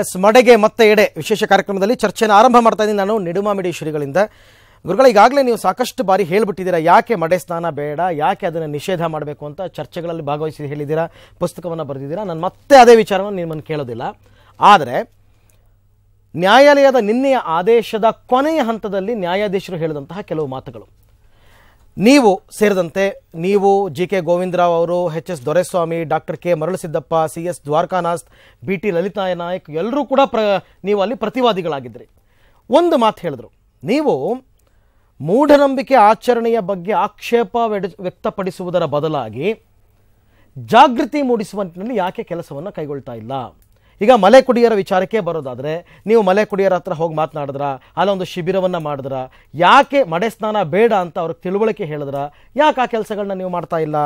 S ಮಡೆಗೆ ಮತ್ತೆ ಎಡೆ ವಿಶೇಷ ಕಾರ್ಯಕ್ರಮದಲ್ಲಿ ಚರ್ಚೆನ ಆರಂಭ ಮಾಡ್ತಾ ಇದ್ದೀನಿ ನಾನು ನಿಡುಮಾಮಿಡಿ ಶ್ರೀಗಳಿಂದ. ಗುರುಗಳ, ಈಗಾಗಲೇ ನೀವು ಸಾಕಷ್ಟು ಬಾರಿ ಹೇಳ್ಬಿಟ್ಟಿದ್ದೀರಾ ಯಾಕೆ ಮಡೆ ಸ್ನಾನ ಬೇಡ, ಯಾಕೆ ಅದನ್ನು ನಿಷೇಧ ಮಾಡಬೇಕು ಅಂತ ಚರ್ಚೆಗಳಲ್ಲಿ ಭಾಗವಹಿಸಿ ಹೇಳಿದ್ದೀರಾ, ಪುಸ್ತಕವನ್ನು ಬರೆದಿದ್ದೀರಾ. ನಾನು ಮತ್ತೆ ಅದೇ ವಿಚಾರವನ್ನು ನಿಮ್ಮನ್ನು ಕೇಳೋದಿಲ್ಲ. ಆದರೆ ನ್ಯಾಯಾಲಯದ ನಿನ್ನೆಯ ಆದೇಶದ ಕೊನೆಯ ಹಂತದಲ್ಲಿ ನ್ಯಾಯಾಧೀಶರು ಹೇಳಿದಂತಹ ಕೆಲವು ಮಾತುಗಳು, ನೀವು ಸೇರಿದಂತೆ ನೀವು ಜಿ ಕೆ ಗೋವಿಂದರಾವ್ ಅವರು, H S Doreswamy, doctor K Maralusiddappa, C S Dwarakanath, B T Lalitha Naik ಎಲ್ಲರೂ ಕೂಡ ನೀವು ಅಲ್ಲಿ ಪ್ರತಿವಾದಿಗಳಾಗಿದ್ರಿ. ಒಂದು ಮಾತು ಹೇಳಿದ್ರು, ನೀವು ಮೂಢನಂಬಿಕೆ ಆಚರಣೆಯ ಬಗ್ಗೆ ಆಕ್ಷೇಪ ವ್ಯಕ್ತಪಡಿಸುವುದರ ಬದಲಾಗಿ ಜಾಗೃತಿ ಮೂಡಿಸುವ ನಿಟ್ಟಿನಲ್ಲಿ ಯಾಕೆ ಕೆಲಸವನ್ನು ಕೈಗೊಳ್ತಾ ಇಲ್ಲ. ಈಗ ಮಲೆ ಕುಡಿಯರ ವಿಚಾರಕ್ಕೆ ಬರೋದಾದರೆ, ನೀವು ಮಲೆ ಕುಡಿಯರ ಹತ್ರ ಹೋಗಿ ಮಾತನಾಡಿದ್ರ, ಅಲ್ಲೊಂದು ಶಿಬಿರವನ್ನು ಮಾಡಿದ್ರ, ಯಾಕೆ ಮಡೆ ಸ್ನಾನ ಬೇಡ ಅಂತ ಅವ್ರಿಗೆ ತಿಳುವಳಿಕೆ ಹೇಳಿದ್ರ, ಯಾಕೆ ಆ ಕೆಲಸಗಳನ್ನ ನೀವು ಮಾಡ್ತಾ ಇಲ್ಲ,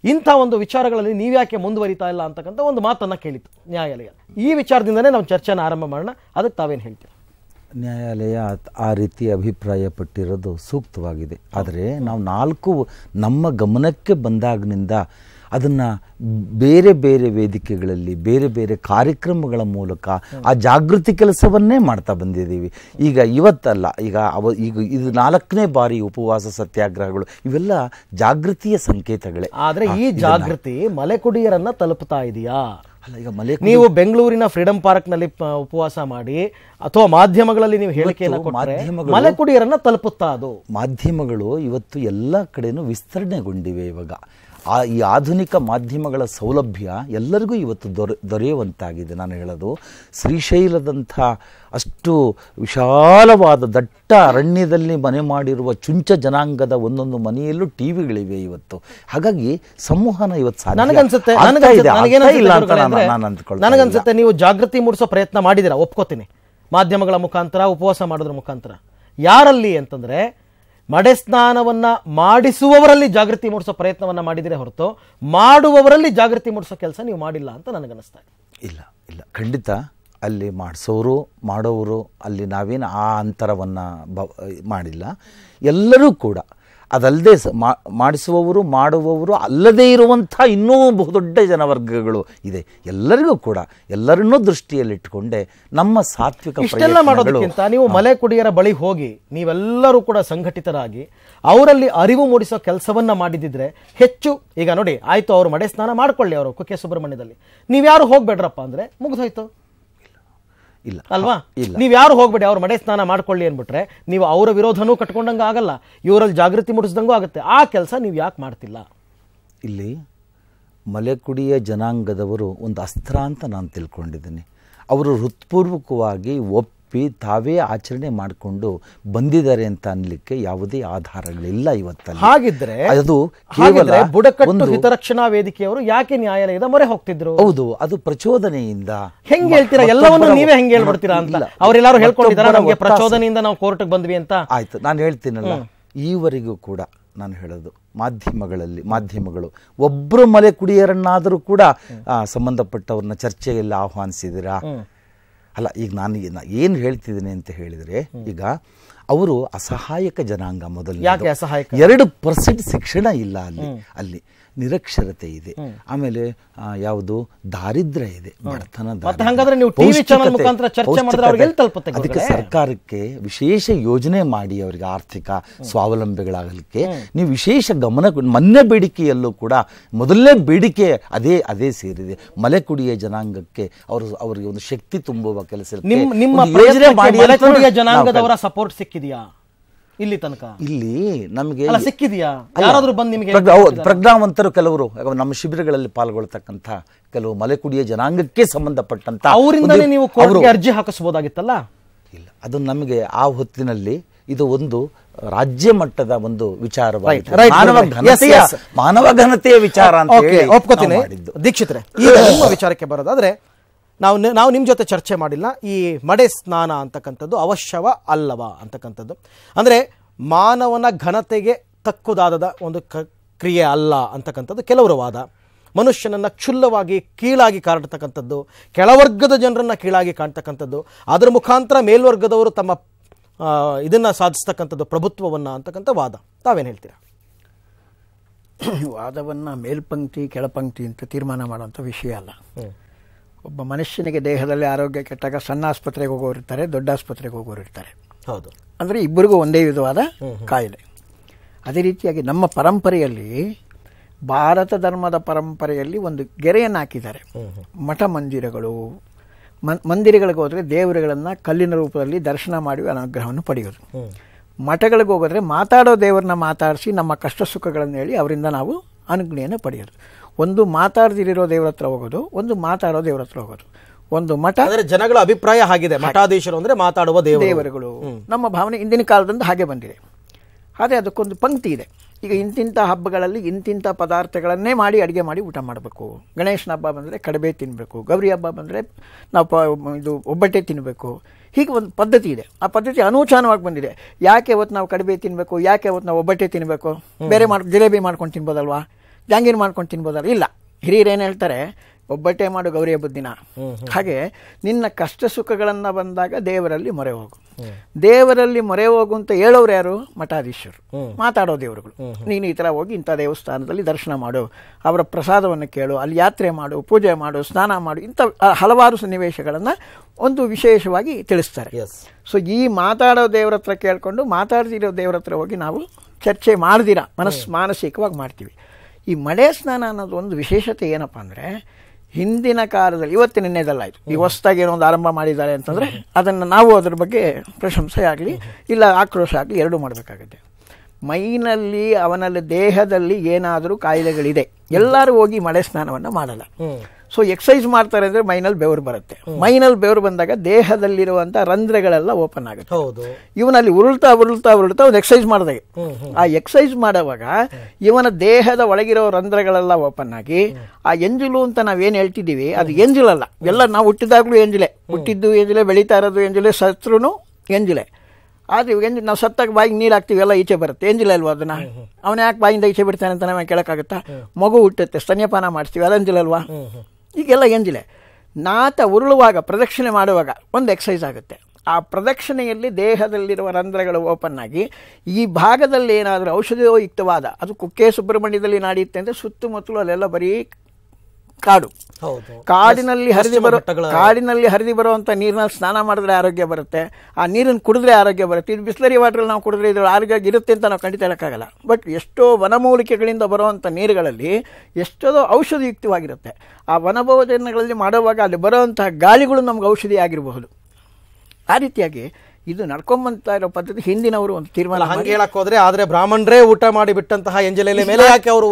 ಇಂಥ ಒಂದು ವಿಚಾರಗಳಲ್ಲಿ ನೀವು ಯಾಕೆ ಮುಂದುವರಿತಾ ಇಲ್ಲ ಅಂತಕ್ಕಂಥ ಒಂದು ಮಾತನ್ನು ಕೇಳಿತ್ತು ನ್ಯಾಯಾಲಯ. ಈ ವಿಚಾರದಿಂದಲೇ ನಾವು ಚರ್ಚೆನ ಆರಂಭ ಮಾಡೋಣ. ಅದಕ್ಕೆ ತಾವೇನು ಹೇಳ್ತೀವಿ? ನ್ಯಾಯಾಲಯ ಆ ರೀತಿ ಅಭಿಪ್ರಾಯಪಟ್ಟಿರೋದು ಸೂಕ್ತವಾಗಿದೆ. ಆದರೆ ನಾವು ನಮ್ಮ ಗಮನಕ್ಕೆ ಬಂದಾಗಿನಿಂದ ಅದನ್ನು ಬೇರೆ ಬೇರೆ ವೇದಿಕೆಗಳಲ್ಲಿ ಬೇರೆ ಬೇರೆ ಕಾರ್ಯಕ್ರಮಗಳ ಮೂಲಕ ಆ ಜಾಗೃತಿ ಕೆಲಸವನ್ನೇ ಮಾಡ್ತಾ ಬಂದಿದ್ದೀವಿ. ಈಗ ಇವತ್ತಲ್ಲ, ಈಗ ಇದು 4ನೇ ಬಾರಿ ಉಪವಾಸ ಸತ್ಯಾಗ್ರಹಗಳು, ಇವೆಲ್ಲ ಜಾಗೃತಿಯ ಸಂಕೇತಗಳೇ. ಆದರೆ ಈ ಜಾಗೃತಿ ಮಲೆ ಕುಡಿಯರನ್ನ ತಲುಪ್ತಾ ಇದೆಯಾ? ಈಗ ನೀವು ಬೆಂಗಳೂರಿನ ಫ್ರೀಡಂ ಪಾರ್ಕ್ ನಲ್ಲಿ ಉಪವಾಸ ಮಾಡಿ ಅಥವಾ ಮಾಧ್ಯಮಗಳಲ್ಲಿ ನೀವು ಹೇಳಿಕೆಯನ್ನು ಕೊಟ್ಟರೆ ಮಲೆ ಕುಡಿಯರನ್ನ ತಲುಪುತ್ತಾ? ಅದು ಮಾಧ್ಯಮಗಳು ಇವತ್ತು ಎಲ್ಲ ಕಡೆನೂ ವಿಸ್ತರಣೆಗೊಂಡಿವೆ. ಇವಾಗ ಈ ಆಧುನಿಕ ಮಾಧ್ಯಮಗಳ ಸೌಲಭ್ಯ ಎಲ್ಲರಿಗೂ ಇವತ್ತು ದೊರೆಯುವಂತಾಗಿದೆ. ನಾನು ಹೇಳೋದು, ಶ್ರೀಶೈಲದಂಥ ಅಷ್ಟು ವಿಶಾಲವಾದ ದಟ್ಟ ಅರಣ್ಯದಲ್ಲಿ ಮನೆ ಮಾಡಿರುವ ಚುಂಚ ಜನಾಂಗದ ಒಂದೊಂದು ಮನೆಯಲ್ಲೂ ಟಿವಿಗಳಿವೆ ಇವತ್ತು. ಹಾಗಾಗಿ ಸಂವಹನ ಇವತ್ತು ನನಗನ್ಸುತ್ತೆ ನೀವು ಜಾಗೃತಿ ಮೂಡಿಸೋ ಪ್ರಯತ್ನ ಮಾಡಿದಿರಾ, ಒಪ್ಕೋತೀನಿ, ಮಾಧ್ಯಮಗಳ ಮುಖಾಂತರ, ಉಪವಾಸ ಮಾಡೋದ್ರ ಮುಖಾಂತರ. ಯಾರಲ್ಲಿ ಅಂತಂದ್ರೆ ಮಡೆ ಸ್ನಾನವನ್ನ ಮಾಡಿಸುವವರಲ್ಲಿ ಜಾಗೃತಿ ಮೂಡಿಸೋ ಪ್ರಯತ್ನವನ್ನ ಮಾಡಿದರೆ ಹೊರತು ಮಾಡುವವರಲ್ಲಿ ಜಾಗೃತಿ ಮೂಡಿಸೋ ಕೆಲಸ ನೀವು ಮಾಡಿಲ್ಲ ಅಂತ ನನಗನ್ನಿಸ್ತಾ ಇದೆ. ಇಲ್ಲ ಖಂಡಿತ ಅಲ್ಲಿ ಮಾಡಿಸೋರು ಮಾಡೋರು ಅಲ್ಲಿ ನಾವೇನು ಆ ಅಂತರವನ್ನು ಮಾಡಿಲ್ಲ. ಎಲ್ಲರೂ ಕೂಡ ಅದಲ್ಲದೆ ಮಾಡಿಸುವವರು ಮಾಡುವವರು ಅಲ್ಲದೇ ಇರುವಂಥ ಇನ್ನೂ ಬಹುದೊಡ್ಡ ಜನವರ್ಗಗಳು ಇದೆ. ಎಲ್ಲರಿಗೂ ಕೂಡ ಎಲ್ಲರನ್ನೂ ದೃಷ್ಟಿಯಲ್ಲಿಟ್ಟುಕೊಂಡೆ ನಮ್ಮ ಸಾತ್ವಿಕ ಇಷ್ಟೆಲ್ಲ ಮಾಡೋದಕ್ಕಿಂತ ನೀವು ಮಲೆ ಕುಡಿಯರ ಬಳಿ ಹೋಗಿ ನೀವೆಲ್ಲರೂ ಕೂಡ ಸಂಘಟಿತರಾಗಿ ಅವರಲ್ಲಿ ಅರಿವು ಮೂಡಿಸೋ ಕೆಲಸವನ್ನ ಮಾಡಿದಿದ್ರೆ ಹೆಚ್ಚು. ಈಗ ನೋಡಿ, ಆಯ್ತು, ಅವರು ಮಡೆ ಸ್ನಾನ ಮಾಡ್ಕೊಳ್ಳಿ, ಅವರು ಕುಕ್ಕೆ ಸುಬ್ರಹ್ಮಣ್ಯದಲ್ಲಿ, ನೀವ್ಯಾರು ಹೋಗ್ಬೇಡ್ರಪ್ಪ ಅಂದ್ರೆ ಮುಗಿದೋಯ್ತು. ಇಲ್ಲ ಅಲ್ವಾ? ನೀವ್ ಯಾರು ಹೋಗ್ಬೇಡಿ, ಅವ್ರು ಮಡೆ ಸ್ನಾನ ಮಾಡ್ಕೊಳ್ಳಿ ಅಂದ್ಬಿಟ್ರೆ ನೀವು ಅವರ ವಿರೋಧನೂ ಕಟ್ಕೊಂಡಂಗ ಆಗಲ್ಲ, ಇವರಲ್ಲಿ ಜಾಗೃತಿ ಮೂಡಿಸಿದಂಗೂ ಆಗುತ್ತೆ. ಆ ಕೆಲಸ ನೀವು ಯಾಕೆ ಮಾಡ್ತಿಲ್ಲ? ಇಲ್ಲಿ ಮಲೆಕುಡಿಯ ಜನಾಂಗದವರು ಒಂದು ಅಸ್ತ್ರ ಅಂತ ನಾನು ತಿಳ್ಕೊಂಡಿದ್ದೀನಿ. ಅವರು ಹೃತ್ಪೂರ್ವಕವಾಗಿ ಒಪ್ಪಿ ತಾವೇ ಆಚರಣೆ ಮಾಡಿಕೊಂಡು ಬಂದಿದ್ದಾರೆ ಅಂತ ಅನ್ಲಿಕ್ಕೆ ಯಾವುದೇ ಆಧಾರಗಳಿಲ್ಲ ಇವತ್ತಲ್ಲಿ. ಹಾಗಿದ್ರೆ ಅದು ಕೇವಲ ಬುಡಕಟ್ಟು ಹಿತರಕ್ಷಣಾ ವೇದಿಕೆಯವರು ಯಾಕೆ ನ್ಯಾಯಾಲಯದ ಮೊರೆ ಹೋಗ್ತಿದ್ರು? ಹೌದು, ಅದು ಪ್ರಚೋದನೆಯಿಂದ. ಹೆಂಗ್ ಹೇಳ್ತೀರಾ? ಎಲ್ಲವನ್ನೂ ನೀವೇ ಹೆಂಗೆ ಹೇಳ್ಬಿಡ್ತೀರಾ ಅಂತ ಅವರೆಲ್ಲರೂ ಹೇಳ್ಕೊಂಡಿದ್ದಾರೆ, ನಮಗೆ ಪ್ರಚೋದನೆಯಿಂದ ನಾವು ಕೋರ್ಟ್ಗೆ ಬಂದ್ವಿ ಅಂತ. ಆಯ್ತು, ನಾನು ಹೇಳ್ತೀನಲ್ಲ, ಈವರೆಗೂ ಕೂಡ ನಾನು ಹೇಳೋದು, ಮಾಧ್ಯಮಗಳು ಒಬ್ಬರು ಮಲೆ ಕುಡಿಯರನ್ನಾದರೂ ಕೂಡ ಸಂಬಂಧಪಟ್ಟವ್ರನ್ನ ಚರ್ಚೆಯಲ್ಲಿ ಆಹ್ವಾನಿಸಿದಿರಾ? ಅಲ್ಲ, ಈಗ ನಾನು ಏನು ಹೇಳ್ತಿದ್ದೀನಿ ಅಂತ ಹೇಳಿದರೆ, ಈಗ ಅವರು ಅಸಹಾಯಕ ಜನಾಂಗ. ಮೊದಲು 2% ಶಿಕ್ಷಣ ಇಲ್ಲ ಅಲ್ಲಿ ನಿರಕ್ಷರತೆ ಇದೆ, ಆಮೇಲೆ ಯಾವುದು ದಾರಿದ್ರ್ಯ ಇದೆ, ಬಡತನ. ಅದಕ್ಕೆ ಸರ್ಕಾರಕ್ಕೆ ವಿಶೇಷ ಯೋಜನೆ ಮಾಡಿ ಅವರಿಗೆ ಆರ್ಥಿಕ ಸ್ವಾವಲಂಬಿಗಳಾಗಲಿಕ್ಕೆ ನೀವು ವಿಶೇಷ ಗಮನ. ಮೊನ್ನೆ ಬೇಡಿಕೆಯಲ್ಲೂ ಕೂಡ ಮೊದಲನೇ ಬೇಡಿಕೆ ಅದೇ ಸೇರಿದೆ. ಮಲೆ ಕುಡಿಯ ಜನಾಂಗಕ್ಕೆ ಅವರಿಗೆ ಒಂದು ಶಕ್ತಿ ತುಂಬುವ ಕೆಲಸ. ಜನಾಂಗದವರ ಸಪೋರ್ಟ್ ಸಿಕ್ಕಿದೆಯಾ ಇಲ್ಲಿ ತನಕ? ಇಲ್ಲಿ ನಮಗೆ ಸಿಕ್ಕಿದೆಯಾ? ಯಾರಾದ್ರೂ ಬಂದು ನಿಮಗೆ ಪ್ರಜ್ಞಾವಂತರು ಕೆಲವರು ನಮ್ಮ ಶಿಬಿರಗಳಲ್ಲಿ ಪಾಲ್ಗೊಳ್ತಕ್ಕಂಥ ಕೆಲವು ಮಲೆಕುಡಿಯ ಜನಾಂಗಕ್ಕೆ ಸಂಬಂಧಪಟ್ಟಂತ ಅವರಿಂದಲೇ ನೀವು ಕೋರ್ಟ್ಗೆ ಅರ್ಜಿ ಹಾಕಿಸಬಹುದಾಗಿತ್ತಲ್ಲ? ಇಲ್ಲ, ಅದು ನಮಗೆ ಆ ಹೊತ್ತಿನಲ್ಲಿ ಇದು ಒಂದು ರಾಜ್ಯ ಮಟ್ಟದ ಒಂದು ವಿಚಾರವಾಗಿದೆ, ಮಾನವ ಘನತೆಯ ವಿಚಾರ ಅಂತ ಹೇಳಿ ಒಪ್ಕೋತೀನಿ. ದೀಕ್ಷಿತರೆ, ಈಗ ನಿಮ್ಮ ವಿಚಾರಕ್ಕೆ ಬರೋದಾದ್ರೆ, ನಾವು ನಿಮ್ಮ ಜೊತೆ ಚರ್ಚೆ ಮಾಡಿಲ್ಲ ಈ ಮಡೆ ಸ್ನಾನ ಅಂತಕ್ಕಂಥದ್ದು ಅವಶ್ಯವ ಅಲ್ಲವಾ ಅಂತಕ್ಕಂಥದ್ದು. ಅಂದರೆ ಮಾನವನ ಘನತೆಗೆ ತಕ್ಕುದಾದ ಒಂದು ಕ್ರಿಯೆ ಅಲ್ಲ ಅಂತಕ್ಕಂಥದ್ದು ಕೆಲವರ ವಾದ. ಮನುಷ್ಯನನ್ನು ಕ್ಷುಲ್ಲವಾಗಿ ಕೀಳಾಗಿ ಕಾಣ್ತಕ್ಕಂಥದ್ದು, ಕೆಳವರ್ಗದ ಜನರನ್ನು ಕೀಳಾಗಿ ಕಾಣ್ತಕ್ಕಂಥದ್ದು, ಅದರ ಮುಖಾಂತರ ಮೇಲ್ವರ್ಗದವರು ತಮ್ಮ ಇದನ್ನು ಸಾಧಿಸ್ತಕ್ಕಂಥದ್ದು, ಪ್ರಭುತ್ವವನ್ನು ಅಂತಕ್ಕಂಥ ವಾದ. ತಾವೇನು ಹೇಳ್ತೀರಾ? ವಾದವನ್ನು ಮೇಲ್ಪಂಕ್ತಿ ಕೆಳಪಂಕ್ತಿ ಅಂತ ತೀರ್ಮಾನ ಮಾಡುವಂಥ ವಿಷಯ ಅಲ್ಲ. ಒಬ್ಬ ಮನುಷ್ಯನಿಗೆ ದೇಹದಲ್ಲಿ ಆರೋಗ್ಯ ಕೆಟ್ಟಾಗ ಸಣ್ಣ ಆಸ್ಪತ್ರೆಗೆ ಹೋಗೋರು ಇರ್ತಾರೆ, ದೊಡ್ಡ ಆಸ್ಪತ್ರೆಗೆ ಹೋಗೋರು ಇರ್ತಾರೆ. ಹೌದು. ಅಂದರೆ ಇಬ್ಬರಿಗೂ ಒಂದೇ ವಿಧವಾದ ಕಾಯಿಲೆ. ಅದೇ ರೀತಿಯಾಗಿ ನಮ್ಮ ಪರಂಪರೆಯಲ್ಲಿ, ಭಾರತ ಧರ್ಮದ ಪರಂಪರೆಯಲ್ಲಿ ಒಂದು ಗೆರೆಯನ್ನು ಹಾಕಿದ್ದಾರೆ. ಮಠ ಮಂದಿರಗಳು, ಮಂದಿರಗಳಿಗೆ ಹೋದರೆ ದೇವರುಗಳನ್ನು ಕಲ್ಲಿನ ರೂಪದಲ್ಲಿ ದರ್ಶನ ಮಾಡಿ ಅನುಗ್ರಹವನ್ನು ಪಡೆಯೋದು. ಮಠಗಳಿಗೆ ಹೋಗೋದ್ರೆ ಮಾತಾಡೋ ದೇವರನ್ನ ಮಾತಾಡಿಸಿ ನಮ್ಮ ಕಷ್ಟ ಸುಖಗಳನ್ನು ಹೇಳಿ ಅವರಿಂದ ನಾವು ಅನುಜ್ಞೆಯನ್ನು ಪಡೆಯೋದು. ಒಂದು ಮಾತಾಡದಿರೋ ದೇವ್ರ ಹತ್ರ ಹೋಗೋದು, ಒಂದು ಮಾತಾಡೋ ದೇವ್ರ ಹತ್ರ ಹೋಗೋದು. ಒಂದು ಮಠ ಅಂದ್ರೆ ಜನಗಳ ಅಭಿಪ್ರಾಯ ಆಗಿದೆ, ಮಠಾಧೀಶರು ಅಂದ್ರೆ ಮಾತಾಡುವ ದೇವರುಗಳು. ನಮ್ಮ ಭಾವನೆ ಇಂದಿನ ಕಾಲದಿಂದ ಹಾಗೆ ಬಂದಿದೆ. ಆದರೆ ಅದಕ್ಕೊಂದು ಪಂಕ್ತಿ ಇದೆ. ಈಗ ಇಂತಿಂಥ ಹಬ್ಬಗಳಲ್ಲಿ ಇಂತಿಂಥ ಪದಾರ್ಥಗಳನ್ನೇ ಮಾಡಿ ಅಡುಗೆ ಮಾಡಿ ಊಟ ಮಾಡಬೇಕು. ಗಣೇಶನ ಹಬ್ಬ ಬಂದರೆ ಕಡಬೆ ತಿನ್ನಬೇಕು, ಗೌರಿ ಹಬ್ಬ ಬಂದರೆ ನಾವು ಇದು ಒಬ್ಬಟ್ಟೆ ತಿನ್ನಬೇಕು. ಹೀಗೆ ಒಂದು ಪದ್ಧತಿ ಇದೆ. ಆ ಪದ್ಧತಿ ಅನೂಚಾನವಾಗಿ ಬಂದಿದೆ. ಯಾಕೆ ಅವತ್ತು ನಾವು ಕಡಬೆ ತಿನ್ನಬೇಕು, ಯಾಕೆ ಅವತ್ತು ನಾವು ಒಬ್ಬಟ್ಟೆ ತಿನ್ನಬೇಕು? ಬೇರೆ ಜಿಲೇಬಿ ಮಾಡ್ಕೊಂಡು ತಿನ್ಬೋದಲ್ವಾ, ಜಾಂಗೀರ್ ಮಾಡ್ಕೊಂಡು ತಿನ್ಬೋದಲ್ಲ? ಇಲ್ಲ, ಹಿರಿಯರು ಏನು ಹೇಳ್ತಾರೆ, ಒಬ್ಬಟ್ಟೆ ಮಾಡು ಗೌರಿ ಹಬ್ಬದ ದಿನ. ಹಾಗೆ ನಿನ್ನ ಕಷ್ಟ ಸುಖಗಳನ್ನು ಬಂದಾಗ ದೇವರಲ್ಲಿ ಮೊರೆ ಹೋಗು. ದೇವರಲ್ಲಿ ಮೊರೆ ಹೋಗು ಅಂತ ಹೇಳೋರು ಯಾರು? ಮಠಾಧೀಶರು, ಮಾತಾಡೋ ದೇವರುಗಳು. ನೀನು ಈ ಥರ ಹೋಗಿ ಇಂಥ ದೇವಸ್ಥಾನದಲ್ಲಿ ದರ್ಶನ ಮಾಡು, ಅವರ ಪ್ರಸಾದವನ್ನು ಕೇಳು, ಅಲ್ಲಿ ಯಾತ್ರೆ ಮಾಡು, ಪೂಜೆ ಮಾಡು, ಸ್ನಾನ ಮಾಡು, ಇಂಥ ಹಲವಾರು ಸನ್ನಿವೇಶಗಳನ್ನು ಒಂದು ವಿಶೇಷವಾಗಿ ತಿಳಿಸ್ತಾರೆ. ಸೊ ಈ ಮಾತಾಡೋ ದೇವರ ಹತ್ರ ಕೇಳಿಕೊಂಡು ಮಾತಾಡ್ದಿರೋ ದೇವರ ಹತ್ರ ಹೋಗಿ ನಾವು ಚರ್ಚೆ ಮಾಡ್ದಿರ ಮಾನಸಿಕವಾಗಿ ಮಾಡ್ತೀವಿ. ಈ ಮಡೆ ಸ್ನಾನ ಅನ್ನೋದು ಒಂದು ವಿಶೇಷತೆ ಏನಪ್ಪ ಅಂದರೆ, ಹಿಂದಿನ ಕಾಲದಲ್ಲಿ, ಇವತ್ತು ನಿನ್ನೆದಲ್ಲಾಯಿತು, ಈ ಹೊಸದಾಗಿ ಏನೋ ಒಂದು ಆರಂಭ ಮಾಡಿದ್ದಾರೆ ಅಂತಂದರೆ ಅದನ್ನು ನಾವು ಅದ್ರ ಬಗ್ಗೆ ಪ್ರಶಂಸೆ ಆಗಲಿ ಇಲ್ಲ ಆಕ್ರೋಶ ಆಗಲಿ ಎರಡೂ ಮಾಡಬೇಕಾಗುತ್ತೆ. ಮೈನಲ್ಲಿ ಅವನಲ್ಲಿ ದೇಹದಲ್ಲಿ ಏನಾದರೂ ಕಾಯಿಲೆಗಳಿದೆ, ಎಲ್ಲರೂ ಹೋಗಿ ಮಡೆ ಸ್ನಾನವನ್ನು ಮಾಡಲ್ಲ. ಸೊ ಎಕ್ಸಸೈಸ್ ಮಾಡ್ತಾರೆ ಅಂದರೆ ಮೈನಲ್ಲಿ ಬೆವರು ಬರುತ್ತೆ. ಮೈನಲ್ಲಿ ಬೆವರು ಬಂದಾಗ ದೇಹದಲ್ಲಿರುವಂಥ ರಂಧ್ರಗಳೆಲ್ಲ ಓಪನ್ ಆಗುತ್ತೆ. ಇವನಲ್ಲಿ ಉರುಳ್ತಾ ಉರುಳ್ತಾ ಉರುಳ್ತಾ ಒಂದು ಎಕ್ಸಸೈಸ್ ಮಾಡಿದಾಗ, ಆ ಎಕ್ಸಸೈಸ್ ಮಾಡುವಾಗ ಇವನ ದೇಹದ ಒಳಗಿರೋ ರಂಧ್ರಗಳೆಲ್ಲ ಓಪನ್ ಆಗಿ ಆ ಎಂಜಲು ಅಂತ ನಾವೇನು ಹೇಳ್ತಿದ್ದೀವಿ ಅದು ಎಂಜಲಲ್ಲ. ಎಲ್ಲ ನಾವು ಹುಟ್ಟಿದಾಗ್ಲೂ ಎಂಜಲೆ, ಹುಟ್ಟಿದ್ದು ಎಂಜಲೆ, ಬೆಳೀತಾ ಇರೋದು ಎಂಜಲೆ, ಸತ್ರೂ ಎಂಜಲೆ. ಆದರೆ ನಾವು ಸತ್ತಾಗ ಬಾಯಿಗೆ ನೀರು ಹಾಕ್ತೀವಿ, ಎಲ್ಲ ಈಚೆ ಬರುತ್ತೆ. ಎಂಜಿಲ್ಲ ಅಲ್ವಾ ಅದನ್ನ? ಅವನ ಯಾಕೆ ಬಾಯಿಂದ ಈಚೆ ಬಿಡ್ತಾನೆ ಅಂತ ನಾವು ಕೇಳೋಕ್ಕಾಗುತ್ತಾ? ಮಗು ಹುಟ್ಟುತ್ತೆ, ಸ್ತನ್ಯಪಾನ ಮಾಡ್ತೀವಿ, ಅದು ಎಂಜಿಲಲ್ವಾ? ಈಗೆಲ್ಲ ಎಂಜಿಲೆ. ನಾತ ಉರುಳುವಾಗ, ಪ್ರದಕ್ಷಿಣೆ ಮಾಡುವಾಗ ಒಂದು ಎಕ್ಸಸೈಸ್ ಆಗುತ್ತೆ. ಆ ಪ್ರದಕ್ಷಿಣೆಯಲ್ಲಿ ದೇಹದಲ್ಲಿರುವ ರಂಧ್ರಗಳು ಓಪನ್ ಆಗಿ ಈ ಭಾಗದಲ್ಲಿ ಏನಾದರೂ ಔಷಧಿಯುಕ್ತವಾದ, ಅದು ಕುಕ್ಕೆ ಸುಬ್ರಹ್ಮಣ್ಯದಲ್ಲಿ ನಡೆಯುತ್ತೆ ಅಂದರೆ ಸುತ್ತಮುತ್ತಲು ಅಲ್ಲೆಲ್ಲ ಬರೀ ಕಾಡು, ಕಾಡಿನಲ್ಲಿ ಹರಿದು ಬರುವಂಥ ನೀರಿನಲ್ಲಿ ಸ್ನಾನ ಮಾಡಿದ್ರೆ ಆರೋಗ್ಯ ಬರುತ್ತೆ, ಆ ನೀರನ್ನು ಕುಡಿದ್ರೆ ಆರೋಗ್ಯ ಬರುತ್ತೆ. ಇದು ಬಿಸ್ಲರಿ ವಾಟರ್ ನಾವು ಕುಡಿದ್ರೆ ಇದು ಆರೋಗ್ಯ ಇರುತ್ತೆ ಅಂತ ನಾವು ಖಂಡಿತ ಹೇಳೋಕ್ಕಾಗಲ್ಲ. ಬಟ್ ಎಷ್ಟೋ ವನಮೂಲಿಕೆಗಳಿಂದ ಬರುವಂಥ ನೀರುಗಳಲ್ಲಿ ಎಷ್ಟೋ ಔಷಧಿಯುಕ್ತವಾಗಿರುತ್ತೆ. ಆ ವನಭೋಜನಗಳಲ್ಲಿ ಮಾಡುವಾಗ ಅಲ್ಲಿ ಬರುವಂತಹ ಗಾಳಿಗಳು ನಮ್ಗೆ ಔಷಧಿ ಆಗಿರಬಹುದು. ಆ ರೀತಿಯಾಗಿ ಇದು ನಡ್ಕೊಂಬಂತ ಇರೋ ಪದ್ಧತಿ ಹಿಂದಿನವರು ಒಂದು ತೀರ್ಮಾನ. ಹಂಗೆ ಹೇಳಕ್ ಹೋದ್ರೆ ಆದ್ರೆ ಬ್ರಾಹ್ಮಣರೇ ಊಟ ಮಾಡಿ ಬಿಟ್ಟಂತಹ ಎಂಜಲೆಲೆ ಮೇಲೆ ಯಾಕೆ ಅವರು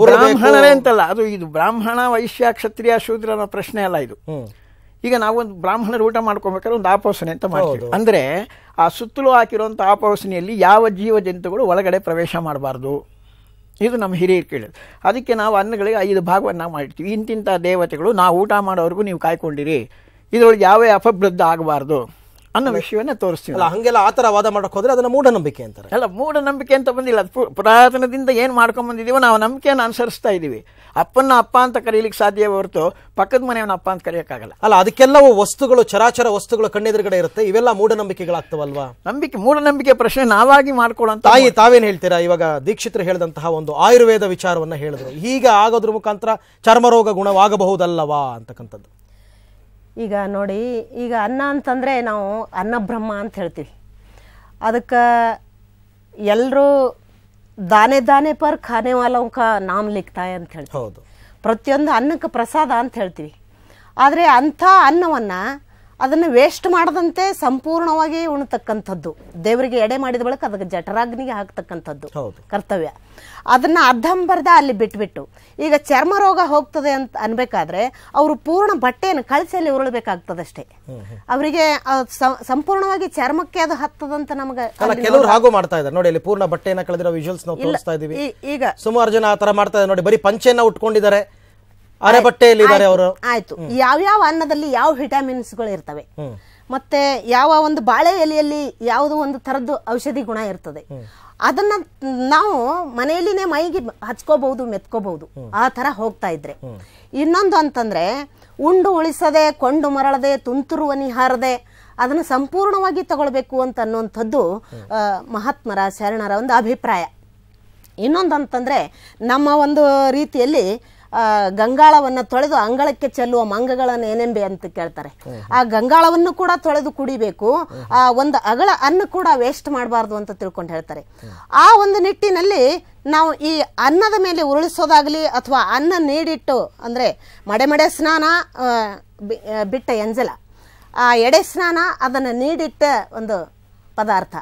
ಬ್ರಾಹ್ಮಣರೇ ಅಂತಲ್ಲ, ಅದು ಇದು ಬ್ರಾಹ್ಮಣ ವೈಶ್ಯ ಕ್ಷತ್ರಿಯ ಶೂದ್ರ ಅನ್ನೋ ಪ್ರಶ್ನೆ ಅಲ್ಲ ಇದು. ಈಗ ನಾವೊಂದು ಬ್ರಾಹ್ಮಣರು ಊಟ ಮಾಡ್ಕೊಬೇಕಾದ್ರೆ ಒಂದು ಆಪೋಸನೆ ಅಂತ ಮಾಡ್ತೀವಿ. ಅಂದ್ರೆ ಆ ಸುತ್ತಲೂ ಹಾಕಿರುವಂತ ಆಪೋಸನೆಯಲ್ಲಿ ಯಾವ ಜೀವ ಜಂತುಗಳು ಒಳಗಡೆ ಪ್ರವೇಶ ಮಾಡಬಾರ್ದು, ಇದು ನಮ್ಮ ಹಿರಿಯರು ಕೇಳಿದ್ರು. ಅದಕ್ಕೆ ನಾವು ಅನ್ನಗಳಿಗೆ 5 ಭಾಗವನ್ನು ಮಾಡಿರ್ತೀವಿ. ಇಂತಿಂಥ ದೇವತೆಗಳು ನಾವು ಊಟ ಮಾಡೋವರೆಗೂ ನೀವು ಕಾಯ್ಕೊಂಡಿರಿ, ಇದರೊಳಗೆ ಯಾವ ಅಪಬೃದ್ಧ ಆಗಬಾರ್ದು ಅನ್ನೋ ವಿಷಯವನ್ನ ತೋರಿಸ್ತೀವಿ. ಹಂಗೆಲ್ಲ ಆತರ ವಾದ ಮಾಡಕ್ ಹೋದ್ರೆ ಅದನ್ನ ಮೂಢನಂಬಿಕೆ ಅಂತಾರೆ. ಅಲ್ಲ, ಮೂಢನಂಬಿಕೆ ಅಂತ ಬಂದಿಲ್ಲ. ಪುರಾತನದಿಂದ ಏನು ಮಾಡ್ಕೊಂಡ್ ಬಂದಿದೀವೋ ನಾವು ನಂಬಿಕೆಯನ್ನು ಅನುಸರಿಸ್ತಾ ಇದ್ದೀವಿ. ಅಪ್ಪನ ಅಪ್ಪ ಅಂತ ಕರೀಲಿಕ್ಕೆ ಸಾಧ್ಯ ಹೊರತು ಪಕ್ಕದ ಮನೆಯವನ ಅಪ್ಪ ಅಂತ ಕರೆಯೋಕ್ಕಾಗಲ್ಲ. ಅಲ್ಲ, ಅದಕ್ಕೆಲ್ಲವೂ ವಸ್ತುಗಳು, ಚರಾಚರ ವಸ್ತುಗಳು ಕಣ್ಣೆದುರುಗಡೆ ಇರುತ್ತೆ. ಇವೆಲ್ಲ ಮೂಢನಂಬಿಕೆಗಳಾಗ್ತವಲ್ವಾ? ಮೂಢನಂಬಿಕೆ ಪ್ರಶ್ನೆ ನಾವಾಗಿ ಮಾಡ್ಕೊಳ್ಳೋಂತ. ತಾವೇನ್ ಹೇಳ್ತೀರಾ? ಇವಾಗ ದೀಕ್ಷಿತರು ಹೇಳಿದಂತಹ ಒಂದು ಆಯುರ್ವೇದ ವಿಚಾರವನ್ನ ಹೇಳಿದ್ರು, ಹೀಗೆ ಆಗೋದ್ರ ಮುಖಾಂತರ ಚರ್ಮರೋಗ ಗುಣವಾಗಬಹುದಲ್ಲವಾ ಅಂತಕ್ಕಂಥದ್ದು. ಈಗ ನೋಡಿ, ಈಗ ಅನ್ನ ಅಂತಂದರೆ ನಾವು ಅನ್ನ ಬ್ರಹ್ಮ ಅಂತ ಹೇಳ್ತೀವಿ. ಅದಕ್ಕೆ ಎಲ್ಲರೂ ದಾನೆ ದಾನೆ ಪರ್ ಖಾನೆ ವಾಲೋಂಕ ನಾಮ್ ಲಿಖ್ತಾಯ ಅಂತ ಹೇಳ್ತೀವಿ. ಹೌದು, ಪ್ರತಿಯೊಂದು ಅನ್ನಕ್ಕೆ ಪ್ರಸಾದ ಅಂತ ಹೇಳ್ತೀವಿ. ಆದರೆ ಅಂಥ ಅನ್ನವನ್ನು ಅದನ್ನು ವೇಸ್ಟ್ ಮಾಡದಂತೆ ಸಂಪೂರ್ಣವಾಗಿ ಉಣ್ತಕ್ಕಂಥದ್ದು, ದೇವರಿಗೆ ಎಡೆ ಮಾಡಿದ ಬಳಿಕ ಅದಕ್ಕೆ ಜಠರಾಗ್ನಿಗೆ ಹಾಕ್ತಕ್ಕಂಥದ್ದು ಕರ್ತವ್ಯ. ಅದನ್ನು ಅರ್ಧಂಬರ್ಧ ಅಲ್ಲಿ ಬಿಟ್ಬಿಟ್ಟು ಈಗ ಚರ್ಮ ರೋಗ ಹೋಗ್ತದೆ ಅಂತ ಅನ್ಬೇಕಾದ್ರೆ ಅವರು ಪೂರ್ಣ ಬಟ್ಟೆಯನ್ನು ಕಳಚಲ್ಲಿ ಉರುಳಬೇಕಾಗ್ತದಷ್ಟೇ. ಅವರಿಗೆ ಸಂಪೂರ್ಣವಾಗಿ ಚರ್ಮಕ್ಕೆ ಅದು ಹತ್ತದಂತ ನಮಗೆ ಕೆಲವರು ಹಾಗೂ ಮಾಡ್ತಾ ಇದ್ದಾರೆ ನೋಡಿ. ಅಲ್ಲಿ ಪೂರ್ಣ ಬಟ್ಟೆಯನ್ನು ಕಳೆದಿರೋ ವಿಜುವಲ್ಸ್ ನಾವು ತೋರಿಸ್ತಾ ಇದೀವಿ. ಈಗ ಸುಮಾರು ಜನ ಆ ತರ ಮಾಡ್ತಾ ಇದ್ದಾರೆ ನೋಡಿ. ಬರೀ ಪಂಚೆಯನ್ನ ಉಟ್ಕೊಂಡಿದ್ದಾರೆ, ಅರೆ ಬಟ್ಟೆಯಲ್ಲಿ ಇದ್ದಾರೆ ಅವರು. ಆಯ್ತು, ಯಾವ್ಯಾವ ಅನ್ನದಲ್ಲಿ ಯಾವ ವಿಟಮಿನ್ಸ್ಗಳು ಇರ್ತವೆ, ಮತ್ತೆ ಯಾವ ಒಂದು ಬಾಳೆ ಎಲೆಯಲ್ಲಿ ಯಾವುದೋ ಒಂದು ತರದ್ದು ಔಷಧಿ ಗುಣ ಇರ್ತದೆ, ಅದನ್ನ ನಾವು ಮನೆಯಲ್ಲಿನೇ ಮೈಗೆ ಹಚ್ಕೋಬಹುದು, ಮೆತ್ಕೋಬಹುದು. ಆ ತರ ಹೋಗ್ತಾ ಇದ್ರೆ ಇನ್ನೊಂದು ಅಂತಂದ್ರೆ, ಉಂಡು ಉಳಿಸದೆ ಕೊಂಡು ಮರಳದೆ ತುಂತುರುವ ನಿಹಾರದೆ ಅದನ್ನು ಸಂಪೂರ್ಣವಾಗಿ ತಗೊಳ್ಬೇಕು ಅಂತ ಅನ್ನುವಂಥದ್ದು ಮಹಾತ್ಮರ ಶರಣರ ಒಂದು ಅಭಿಪ್ರಾಯ. ಇನ್ನೊಂದು ಅಂತಂದ್ರೆ, ನಮ್ಮ ಒಂದು ರೀತಿಯಲ್ಲಿ ಗಂಗಾಳವನ್ನು ತೊಳೆದು ಅಂಗಳಕ್ಕೆ ಚೆಲ್ಲುವ ಮಂಗಗಳನ್ನು ಏನೆಂಬೆ ಅಂತ ಕೇಳ್ತಾರೆ. ಆ ಗಂಗಾಳವನ್ನು ಕೂಡ ತೊಳೆದು ಕುಡಿಬೇಕು, ಆ ಒಂದು ಅಗಳ ಅನ್ನ ಕೂಡ ವೇಸ್ಟ್ ಮಾಡಬಾರ್ದು ಅಂತ ತಿಳ್ಕೊಂಡು ಹೇಳ್ತಾರೆ. ಆ ಒಂದು ನಿಟ್ಟಿನಲ್ಲಿ ನಾವು ಈ ಅನ್ನದ ಮೇಲೆ ಉರುಳಿಸೋದಾಗ್ಲಿ ಅಥವಾ ಅನ್ನ ನೀಡಿಟ್ಟು ಅಂದ್ರೆ ಮಡೆ ಸ್ನಾನ ಬಿಟ್ಟ ಎಂಜಲ, ಆ ಎಡೆ ಸ್ನಾನ ಅದನ್ನು ನೀಡಿಟ್ಟ ಒಂದು ಪದಾರ್ಥ.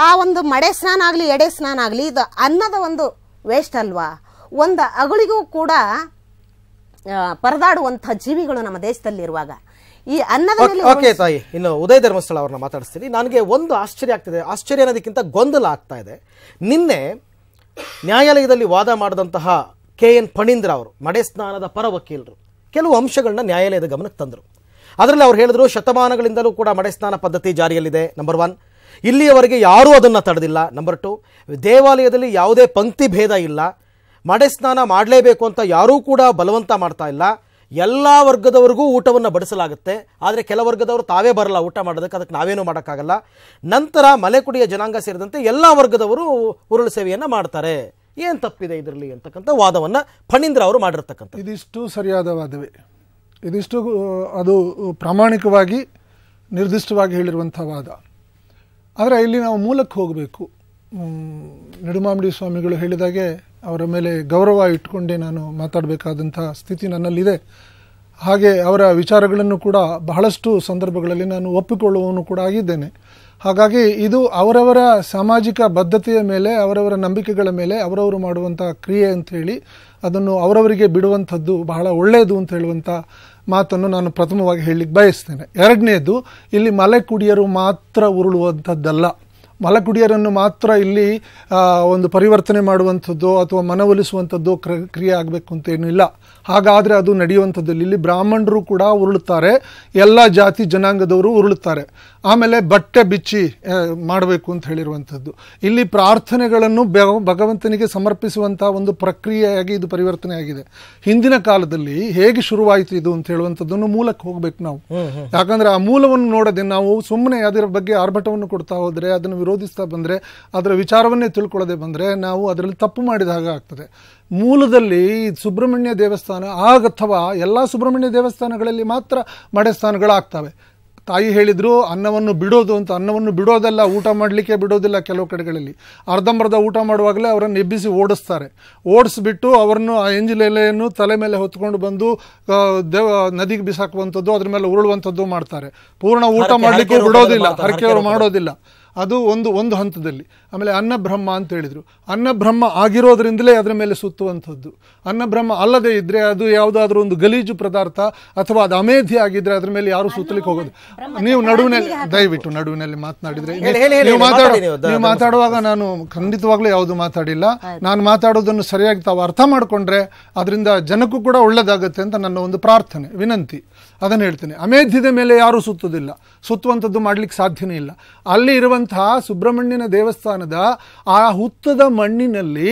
ಆ ಒಂದು ಮಡೆ ಸ್ನಾನ ಆಗಲಿ ಎಡೆ ಸ್ನಾನ ಆಗಲಿ ಇದು ಅನ್ನದ ಒಂದು ವೇಸ್ಟ್ ಅಲ್ವಾ? ಒಂದು ಅಗಳಿಗೂ ಕೂಡ ಪರದಾಡುವಂತಹ ಜೀವಿಗಳು ನಮ್ಮ ದೇಶದಲ್ಲಿ ಇರುವಾಗ ಈ ಅನ್ನದ ಮೇಲೆ ಓಕೆ ತಾಯಿ, ಇನ್ನು ಉದಯ ಧರ್ಮಸ್ಥಳ ಅವ್ರನ್ನ ಮಾತಾಡಿಸ್ತೀನಿ. ನನಗೆ ಒಂದು ಆಶ್ಚರ್ಯ ಆಗ್ತಿದೆ, ಆಶ್ಚರ್ಯ ಅನ್ನೋದಕ್ಕಿಂತ ಗೊಂದಲ ಆಗ್ತಾ ಇದೆ. ನಿನ್ನೆ ನ್ಯಾಯಾಲಯದಲ್ಲಿ ವಾದ ಮಾಡಿದಂತಹ KN ಫಣೀಂದ್ರ ಅವರು, ಮಡೆ ಸ್ನಾನದ ಪರ ವಕೀಲರು, ಕೆಲವು ಅಂಶಗಳನ್ನ ನ್ಯಾಯಾಲಯದ ಗಮನಕ್ಕೆ ತಂದರು. ಅದರಲ್ಲಿ ಅವ್ರು ಹೇಳಿದ್ರು, ಶತಮಾನಗಳಿಂದಲೂ ಕೂಡ ಮಡೆ ಸ್ನಾನ ಪದ್ಧತಿ ಜಾರಿಯಲ್ಲಿದೆ. ನಂಬರ್ 1, ಇಲ್ಲಿಯವರೆಗೆ ಯಾರೂ ಅದನ್ನು ತಡೆದಿಲ್ಲ. ನಂಬರ್ 2, ದೇವಾಲಯದಲ್ಲಿ ಯಾವುದೇ ಪಂಕ್ತಿ ಭೇದ ಇಲ್ಲ. ಮಡೆ ಸ್ನಾನ ಮಾಡಲೇಬೇಕು ಅಂತ ಯಾರೂ ಕೂಡ ಬಲವಂತ ಮಾಡ್ತಾ ಇಲ್ಲ. ಎಲ್ಲ ವರ್ಗದವರಿಗೂ ಊಟವನ್ನು ಬಡಿಸಲಾಗುತ್ತೆ. ಆದರೆ ಕೆಲ ವರ್ಗದವರು ತಾವೇ ಬರಲ್ಲ ಊಟ ಮಾಡೋದಕ್ಕೆ, ಅದಕ್ಕೆ ನಾವೇನು ಮಾಡೋಕ್ಕಾಗಲ್ಲ. ನಂತರ ಮಲೆಕುಡಿಯ ಜನಾಂಗ ಸೇರಿದಂತೆ ಎಲ್ಲ ವರ್ಗದವರು ಉರುಳು ಸೇವೆಯನ್ನು ಮಾಡ್ತಾರೆ. ಏನು ತಪ್ಪಿದೆ ಇದರಲ್ಲಿ ಅಂತಕ್ಕಂಥ ವಾದವನ್ನು ಫಣೀಂದ್ರ ಅವರು ಮಾಡಿರ್ತಕ್ಕಂಥ. ಇದಿಷ್ಟು ಸರಿಯಾದ ವಾದವೇ. ಇದಿಷ್ಟು ಅದು ಪ್ರಾಮಾಣಿಕವಾಗಿ ನಿರ್ದಿಷ್ಟವಾಗಿ ಹೇಳಿರುವಂಥ ವಾದ. ಆದರೆ ಇಲ್ಲಿ ನಾವು ಮೂಲಕ್ಕೆ ಹೋಗಬೇಕು. ನಿಡುಮಾಮಿಡಿ ಸ್ವಾಮಿಗಳು ಹೇಳಿದಾಗೆ ಅವರ ಮೇಲೆ ಗೌರವ ಇಟ್ಕೊಂಡೇ ನಾನು ಮಾತಾಡಬೇಕಾದಂಥ ಸ್ಥಿತಿ ನನ್ನಲ್ಲಿದೆ. ಹಾಗೆ ಅವರ ವಿಚಾರಗಳನ್ನು ಕೂಡ ಬಹಳಷ್ಟು ಸಂದರ್ಭಗಳಲ್ಲಿ ನಾನು ಒಪ್ಪಿಕೊಳ್ಳುವವನು ಕೂಡ ಆಗಿದ್ದೇನೆ. ಹಾಗಾಗಿ ಇದು ಅವರವರ ಸಾಮಾಜಿಕ ಬದ್ಧತೆಯ ಮೇಲೆ, ಅವರವರ ನಂಬಿಕೆಗಳ ಮೇಲೆ ಅವರವರು ಮಾಡುವಂಥ ಕ್ರಿಯೆ ಅಂತ ಹೇಳಿ ಅದನ್ನು ಅವರವರಿಗೆ ಬಿಡುವಂಥದ್ದು ಬಹಳ ಒಳ್ಳೆಯದು ಅಂತ ಹೇಳುವಂಥ ಮಾತನ್ನು ನಾನು ಪ್ರಥಮವಾಗಿ ಹೇಳಲಿಕ್ಕೆ ಬಯಸ್ತೇನೆ. ಎರಡನೇದು, ಇಲ್ಲಿ ಮಲೆಕುಡಿಯರು ಮಾತ್ರ ಉರುಳುವಂಥದ್ದಲ್ಲ. ಮಲೆಕುಡಿಯರನ್ನು ಮಾತ್ರ ಇಲ್ಲಿ ಒಂದು ಪರಿವರ್ತನೆ ಮಾಡುವಂಥದ್ದು ಅಥವಾ ಮನವೊಲಿಸುವಂಥದ್ದು ಕ್ರಿಯೆ ಆಗಬೇಕು ಅಂತೇನೂ ಇಲ್ಲ. ಹಾಗಾದರೆ ಅದು ನಡೆಯುವಂಥದ್ದಲ್ಲಿ ಇಲ್ಲಿ ಬ್ರಾಹ್ಮಣರು ಕೂಡ ಉರುಳುತ್ತಾರೆ, ಎಲ್ಲ ಜಾತಿ ಜನಾಂಗದವರು ಉರುಳುತ್ತಾರೆ. ಆಮೇಲೆ ಬಟ್ಟೆ ಬಿಚ್ಚಿ ಮಾಡಬೇಕು ಅಂತ ಹೇಳಿರುವಂಥದ್ದು. ಇಲ್ಲಿ ಪ್ರಾರ್ಥನೆಗಳನ್ನು ಭಗವಂತನಿಗೆ ಸಮರ್ಪಿಸುವಂಥ ಒಂದು ಪ್ರಕ್ರಿಯೆಯಾಗಿ ಇದು ಪರಿವರ್ತನೆ ಆಗಿದೆ. ಹಿಂದಿನ ಕಾಲದಲ್ಲಿ ಹೇಗೆ ಶುರುವಾಯಿತು ಇದು ಅಂತ ಹೇಳುವಂಥದ್ದನ್ನು ಮೂಲಕ್ಕೆ ಹೋಗ್ಬೇಕು ನಾವು. ಯಾಕಂದ್ರೆ ಆ ಮೂಲವನ್ನು ನೋಡದೆ ನಾವು ಸುಮ್ಮನೆ ಅದರ ಬಗ್ಗೆ ಆರ್ಭಟವನ್ನು ಕೊಡ್ತಾ ಹೋದರೆ, ಅದನ್ನು ವಿರೋಧಿಸ್ತಾ ಬಂದರೆ, ಅದರ ವಿಚಾರವನ್ನೇ ತಿಳ್ಕೊಳ್ಳದೆ ಬಂದರೆ ನಾವು ಅದರಲ್ಲಿ ತಪ್ಪು ಮಾಡಿದ ಹಾಗೆ ಆಗ್ತದೆ. ಮೂಲದಲ್ಲಿ ಸುಬ್ರಹ್ಮಣ್ಯ ದೇವಸ್ಥಾನ ಅಥವಾ ಎಲ್ಲ ಸುಬ್ರಹ್ಮಣ್ಯ ದೇವಸ್ಥಾನಗಳಲ್ಲಿ ಮಾತ್ರ ಮಡೆ ಸ್ನಾನಗಳಾಗ್ತವೆ. ತಾಯಿ ಹೇಳಿದ್ರು ಅನ್ನವನ್ನು ಬಿಡೋದು ಅಂತ. ಅನ್ನವನ್ನು ಬಿಡೋದಲ್ಲ, ಊಟ ಮಾಡಲಿಕ್ಕೆ ಬಿಡೋದಿಲ್ಲ. ಕೆಲವು ಕಡೆಗಳಲ್ಲಿ ಅರ್ಧಂಬರ್ಧ ಊಟ ಮಾಡುವಾಗಲೇ ಅವರನ್ನು ಎಬ್ಬಿಸಿ ಓಡಿಸ್ತಾರೆ. ಓಡಿಸ್ಬಿಟ್ಟು ಅವರನ್ನು ಆ ಎಂಜಿಲೆಲೆಯನ್ನು ತಲೆ ಮೇಲೆ ಹೊತ್ಕೊಂಡು ಬಂದು ನದಿಗೆ ಬಿಸಾಕುವಂಥದ್ದು, ಅದ್ರ ಮೇಲೆ ಉರುಳುವಂಥದ್ದು ಮಾಡ್ತಾರೆ. ಪೂರ್ಣ ಊಟ ಮಾಡಲಿಕ್ಕೆ ಬಿಡೋದಿಲ್ಲ, ಹರಕೆಯವರು ಮಾಡೋದಿಲ್ಲ. ಅದು ಒಂದು ಹಂತದಲ್ಲಿ. ಆಮೇಲೆ ಅನ್ನಬ್ರಹ್ಮ ಅಂತ ಹೇಳಿದರು. ಅನ್ನಬ್ರಹ್ಮ ಆಗಿರೋದ್ರಿಂದಲೇ ಅದರ ಮೇಲೆ ಸುತ್ತುವಂಥದ್ದು. ಅನ್ನಬ್ರಹ್ಮ ಅಲ್ಲದೆ ಇದ್ದರೆ ಅದು ಯಾವುದಾದ್ರೂ ಒಂದು ಗಲೀಜು ಪದಾರ್ಥ ಅಥವಾ ಅದು ಅಮೇಧಿ ಆಗಿದ್ರೆ ಅದ್ರ ಮೇಲೆ ಯಾರು ಸುತ್ತಲಿಕ್ಕೆ ಹೋಗೋದು. ನೀವು ನಡುವಿನಲ್ಲಿ ದಯವಿಟ್ಟು ನಡುವಿನಲ್ಲಿ ಮಾತನಾಡಿದ್ರೆ, ನೀವು ಮಾತಾಡುವಾಗ ನಾನು ಖಂಡಿತವಾಗ್ಲೂ ಯಾವುದು ಮಾತಾಡಿಲ್ಲ. ನಾನು ಮಾತಾಡೋದನ್ನು ಸರಿಯಾಗಿ ತಾವು ಅರ್ಥ ಮಾಡಿಕೊಂಡ್ರೆ ಅದರಿಂದ ಜನಕ್ಕೂ ಕೂಡ ಒಳ್ಳೇದಾಗುತ್ತೆ ಅಂತ ನನ್ನ ಒಂದು ಪ್ರಾರ್ಥನೆ, ವಿನಂತಿ. ಅದನ್ನು ಹೇಳ್ತೇನೆ. ಅಮೇಧ್ಯದ ಮೇಲೆ ಯಾರೂ ಸುತ್ತೋದಿಲ್ಲ, ಸುತ್ತುವಂಥದ್ದು ಮಾಡ್ಲಿಕ್ಕೆ ಸಾಧ್ಯನೇ ಇಲ್ಲ. ಅಲ್ಲಿ ಇರುವಂತಹ ಸುಬ್ರಹ್ಮಣ್ಯನ ದೇವಸ್ಥಾನದ ಆ ಹುತ್ತದ ಮಣ್ಣಿನಲ್ಲಿ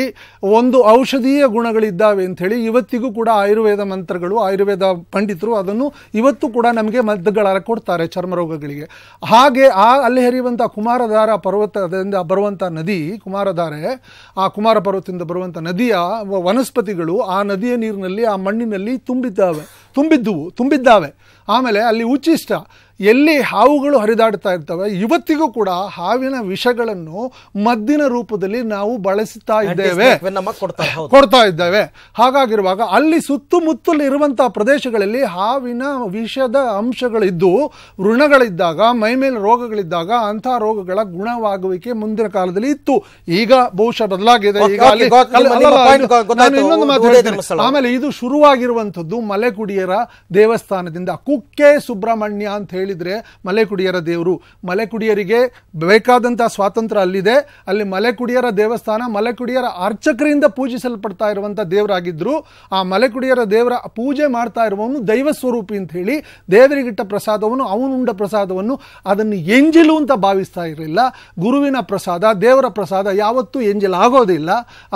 ಒಂದು ಔಷಧೀಯ ಗುಣಗಳಿದ್ದಾವೆ ಅಂತ ಹೇಳಿ ಇವತ್ತಿಗೂ ಕೂಡ ಆಯುರ್ವೇದ ಮಂತ್ರಗಳು, ಆಯುರ್ವೇದ ಪಂಡಿತರು ಅದನ್ನು ಇವತ್ತು ಕೂಡ ನಮಗೆ ಮದ್ದುಗಳ ಕೊಡ್ತಾರೆ ಚರ್ಮ ರೋಗಗಳಿಗೆ. ಹಾಗೆ ಅಲ್ಲಿ ಹರಿಯುವಂಥ ಕುಮಾರಧಾರ ಪರ್ವತದಿಂದ ಬರುವಂಥ ನದಿ ಕುಮಾರಧಾರೆ, ಆ ಕುಮಾರ ಪರ್ವತದಿಂದ ಬರುವಂಥ ನದಿಯ ವನಸ್ಪತಿಗಳು ಆ ನದಿಯ ನೀರಿನಲ್ಲಿ ಆ ಮಣ್ಣಿನಲ್ಲಿ ತುಂಬಿದ್ದಾವೆ. ಆಮೇಲೆ ಅಲ್ಲಿ ಉಚ್ಚಿಷ್ಟ, ಎಲ್ಲಿ ಹಾವುಗಳು ಹರಿದಾಡ್ತಾ ಇರ್ತವೆ ಇವತ್ತಿಗೂ ಕೂಡ ಹಾವಿನ ವಿಷಗಳನ್ನು ಮದ್ದಿನ ರೂಪದಲ್ಲಿ ನಾವು ಬಳಸುತ್ತಾ ಕೊಡ್ತಾ ಇದ್ದೇವೆ. ಹಾಗಾಗಿರುವಾಗ ಅಲ್ಲಿ ಸುತ್ತಮುತ್ತಲು ಇರುವಂತಹ ಪ್ರದೇಶಗಳಲ್ಲಿ ಹಾವಿನ ವಿಷದ ಅಂಶಗಳಿದ್ದು ವೃಣಗಳಿದ್ದಾಗ, ಮೈಮೇಲೆ ರೋಗಗಳಿದ್ದಾಗ ಅಂತಹ ರೋಗಗಳ ಗುಣವಾಗುವಿಕೆ ಮುಂದಿನ ಕಾಲದಲ್ಲಿ ಇತ್ತು. ಈಗ ಬಹುಶಃ ಬದಲಾಗಿದೆ. ಇನ್ನೊಂದು ಮಾತಾಡ್ತೇನೆ. ಆಮೇಲೆ ಇದು ಶುರುವಾಗಿರುವಂಥದ್ದು ಮಲೆಕುಡಿಯರ ದೇವಸ್ಥಾನದಿಂದ. ಕುಕ್ಕೆ ಸುಬ್ರಹ್ಮಣ್ಯ ಅಂತ ಹೇಳಿದ್ರೆ ಮಲೆಕುಡಿಯರ ದೇವರು. ಮಲೆಕುಡಿಯರಿಗೆ ಬೇಕಾದಂತಹ ಸ್ವಾತಂತ್ರ್ಯ ಅಲ್ಲಿದೆ. ಅಲ್ಲಿ ಮಲೆಕುಡಿಯರ ದೇವಸ್ಥಾನ ಮಲೆಕುಡಿಯರ ಅರ್ಚಕರಿಂದ ಪೂಜಿಸಲ್ಪಡ್ತಾ ಇರುವಂತ ದೇವರಾಗಿದ್ರು. ಆ ಮಲೆಕುಡಿಯರ ದೇವರ ಪೂಜೆ ಮಾಡ್ತಾ ಇರುವವನು ದೈವ ಸ್ವರೂಪಿ ಅಂತ ಹೇಳಿ ದೇವರಿಗಿಟ್ಟ ಪ್ರಸಾದವನ್ನು, ಅವನುಂಡ ಪ್ರಸಾದವನ್ನು ಅದನ್ನು ಎಂಜಿಲು ಅಂತ ಭಾವಿಸ್ತಾ ಇರಲಿಲ್ಲ. ಗುರುವಿನ ಪ್ರಸಾದ, ದೇವರ ಪ್ರಸಾದ ಯಾವತ್ತೂ ಎಂಜಿಲ್ ಆಗೋದಿಲ್ಲ.